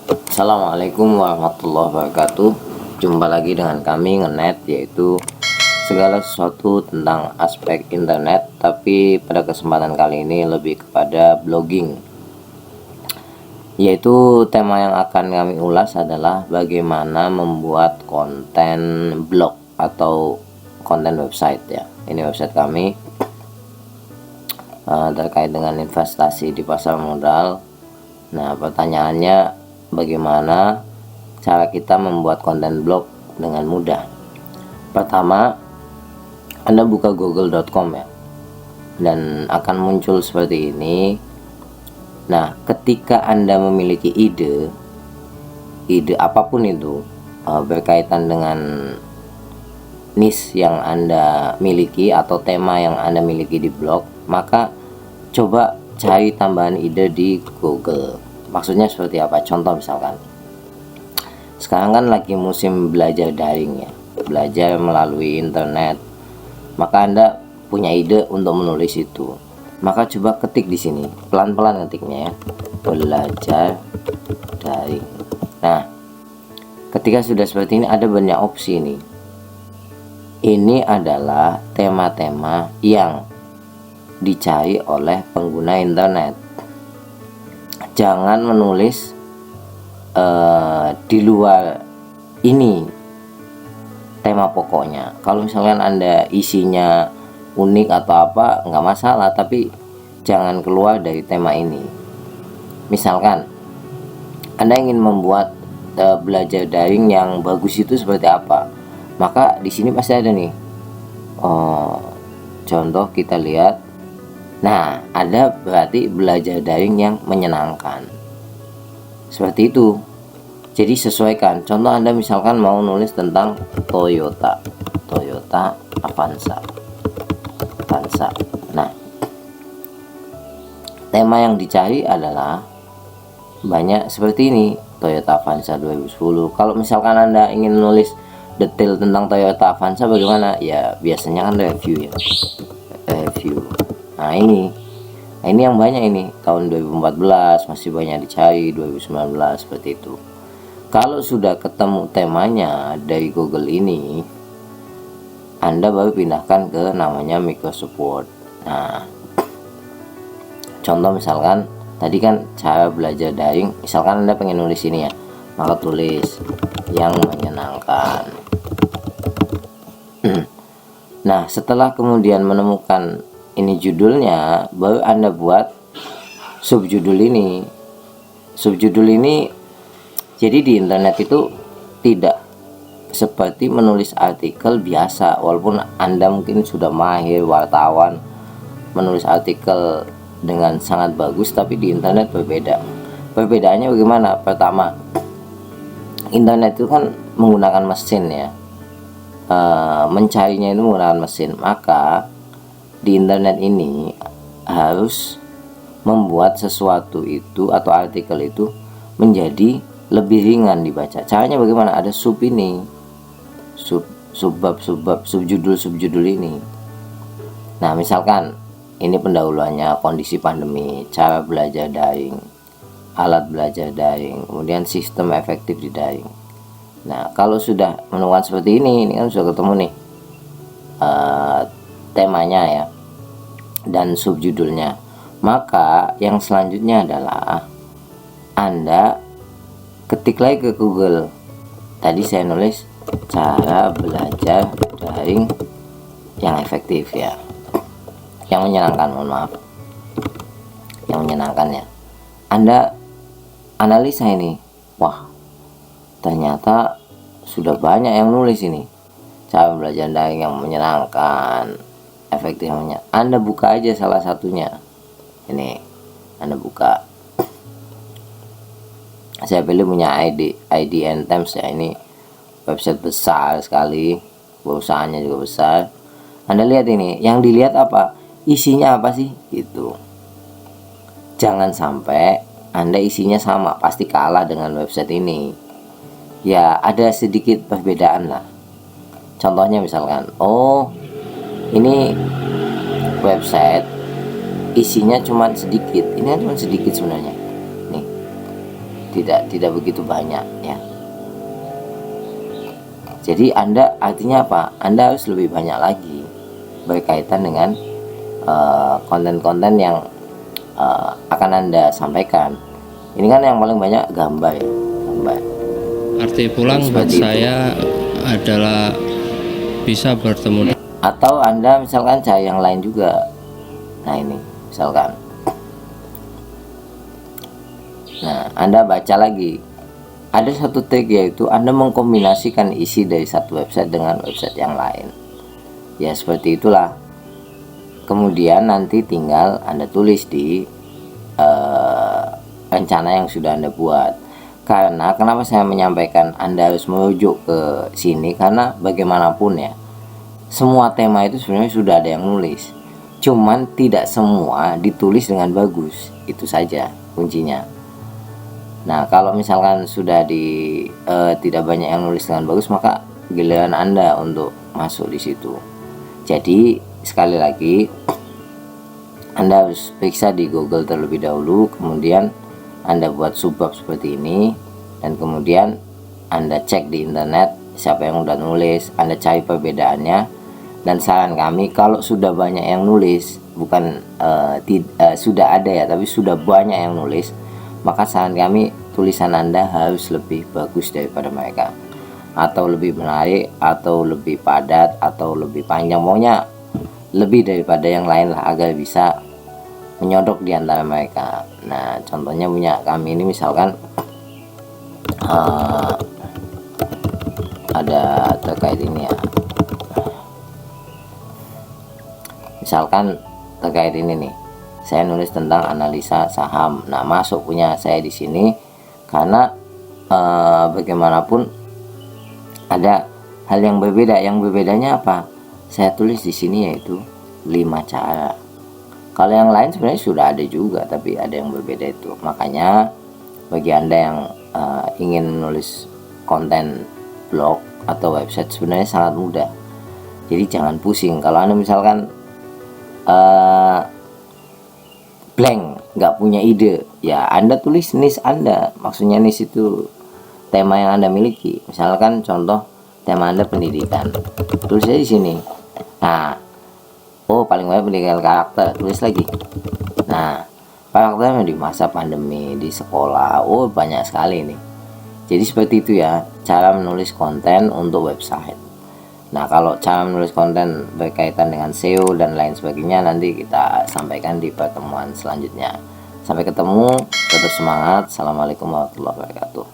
Assalamualaikum warahmatullahi wabarakatuh. Jumpa lagi dengan kami Ngenet, yaitu segala sesuatu tentang aspek internet, tapi pada kesempatan kali ini lebih kepada blogging. Yaitu tema yang akan kami ulas adalah bagaimana membuat konten blog atau konten website ya. Ini website kami terkait dengan investasi di pasar modal. Nah, pertanyaannya bagaimana cara kita membuat konten blog dengan mudah. Pertama, Anda buka google.com ya, dan akan muncul seperti ini. Nah, ketika Anda memiliki ide apapun itu berkaitan dengan niche yang Anda miliki atau tema yang Anda miliki di blog, maka coba cari tambahan ide di Google. Maksudnya seperti apa? Contoh misalkan, sekarang kan lagi musim belajar daring ya, belajar melalui internet. Maka Anda punya ide untuk menulis itu. Maka coba ketik di sini, pelan-pelan ketiknya ya, belajar daring. Nah, ketika sudah seperti ini ada banyak opsi ini. Ini adalah tema-tema yang dicari oleh pengguna internet. Jangan menulis di luar ini tema pokoknya. Kalau misalkan Anda isinya unik atau apa, nggak masalah, tapi jangan keluar dari tema ini. Misalkan Anda ingin membuat belajar daring yang bagus itu seperti apa, maka di sini pasti ada nih contoh, kita lihat. Nah, ada berarti belajar daring yang menyenangkan, seperti itu. Jadi sesuaikan. Contoh, Anda misalkan mau nulis tentang Toyota Avanza. Nah, tema yang dicari adalah banyak seperti ini, Toyota Avanza 2010. Kalau misalkan Anda ingin nulis detail tentang Toyota Avanza bagaimana? Ya biasanya kan review ya. Review. Nah, ini yang banyak ini. Tahun 2014 masih banyak dicari, 2019 seperti itu. Kalau sudah ketemu temanya dari Google ini, Anda baru pindahkan ke namanya Microsoft Word. Nah, contoh misalkan tadi kan cara belajar daring, misalkan Anda pengen nulis ini ya, maka tulis yang menyenangkan. Nah, setelah kemudian menemukan ini judulnya, baru Anda buat subjudul ini. Subjudul ini, jadi di internet itu tidak seperti menulis artikel biasa. Walaupun Anda mungkin sudah mahir wartawan, menulis artikel dengan sangat bagus, tapi di internet berbeda. Perbedaannya bagaimana? Pertama, internet itu kan menggunakan mesin ya, mencarinya itu menggunakan mesin. Maka di internet ini harus membuat sesuatu itu atau artikel itu menjadi lebih ringan dibaca. Caranya bagaimana? Ada sub ini, subjudul ini. Nah, misalkan ini pendahuluannya, kondisi pandemi, cara belajar daring, alat belajar daring, kemudian sistem efektif di daring. Nah, kalau sudah menemukan seperti ini kan sudah ketemu nih temanya ya dan subjudulnya. Maka yang selanjutnya adalah Anda ketik lagi ke Google. Tadi saya nulis cara belajar daring yang efektif ya, yang menyenangkan, mohon maaf, yang menyenangkan ya. Anda analisa ini, wah ternyata sudah banyak yang nulis ini, cara belajar daring yang menyenangkan, efektifnya. Anda buka aja salah satunya. Ini Anda buka. Saya pilih punya IDN Times ya. Ini website besar sekali, perusahaannya juga besar. Anda lihat ini, yang dilihat apa? Isinya apa sih? Gitu. Jangan sampai Anda isinya sama, pasti kalah dengan website ini. Ya ada sedikit perbedaan lah. Contohnya misalkan, ini website isinya cuma sedikit. Ini cuma sedikit sebenarnya. Nih, tidak begitu banyak ya. Jadi Anda artinya apa? Anda harus lebih banyak lagi berkaitan dengan konten-konten yang akan Anda sampaikan. Ini kan yang paling banyak gambar ya, gambar. Arti pulang buat saya adalah bisa bertemu. Atau Anda misalkan cari yang lain juga. Nah ini misalkan, nah Anda baca lagi, ada satu trik, yaitu Anda mengkombinasikan isi dari satu website dengan website yang lain. Ya seperti itulah. Kemudian nanti tinggal Anda tulis di rencana yang sudah Anda buat. Karena kenapa saya menyampaikan Anda harus merujuk ke sini, karena bagaimanapun ya, semua tema itu sebenarnya sudah ada yang nulis, cuman tidak semua ditulis dengan bagus. Itu saja kuncinya. Nah kalau misalkan sudah tidak banyak yang nulis dengan bagus, maka giliran Anda untuk masuk di situ. Jadi sekali lagi, Anda harus periksa di Google terlebih dahulu, kemudian Anda buat subbab seperti ini, dan kemudian Anda cek di internet siapa yang udah nulis, Anda cari perbedaannya. Dan saran kami, kalau sudah banyak yang nulis, bukan sudah ada ya, tapi sudah banyak yang nulis, maka saran kami tulisan Anda harus lebih bagus daripada mereka, atau lebih menarik, atau lebih padat, atau lebih panjang, maunya lebih daripada yang lain lah, agar bisa menyodok di antara mereka. Nah contohnya punya kami ini misalkan ada terkait ini ya, misalkan terkait ini nih, saya nulis tentang analisa saham. Nah masuk punya saya di sini karena bagaimanapun ada hal yang berbeda. Yang berbedanya apa? Saya tulis di sini yaitu 5 cara. Kalau yang lain sebenarnya sudah ada juga, tapi ada yang berbeda itu. Makanya bagi Anda yang ingin menulis konten blog atau website, sebenarnya sangat mudah. Jadi jangan pusing. Kalau Anda misalkan blank, nggak punya ide, ya Anda tulis niche Anda. Maksudnya niche itu tema yang Anda miliki. Misalkan contoh tema Anda pendidikan, tulis aja di sini. Nah, oh paling banyak pendidikan karakter, tulis lagi. Nah, karakternya di masa pandemi, di sekolah, oh banyak sekali nih. Jadi seperti itu ya cara menulis konten untuk website. Nah kalau cara menulis konten berkaitan dengan SEO dan lain sebagainya, nanti kita sampaikan di pertemuan selanjutnya. Sampai ketemu, tetap semangat. Assalamualaikum warahmatullahi wabarakatuh.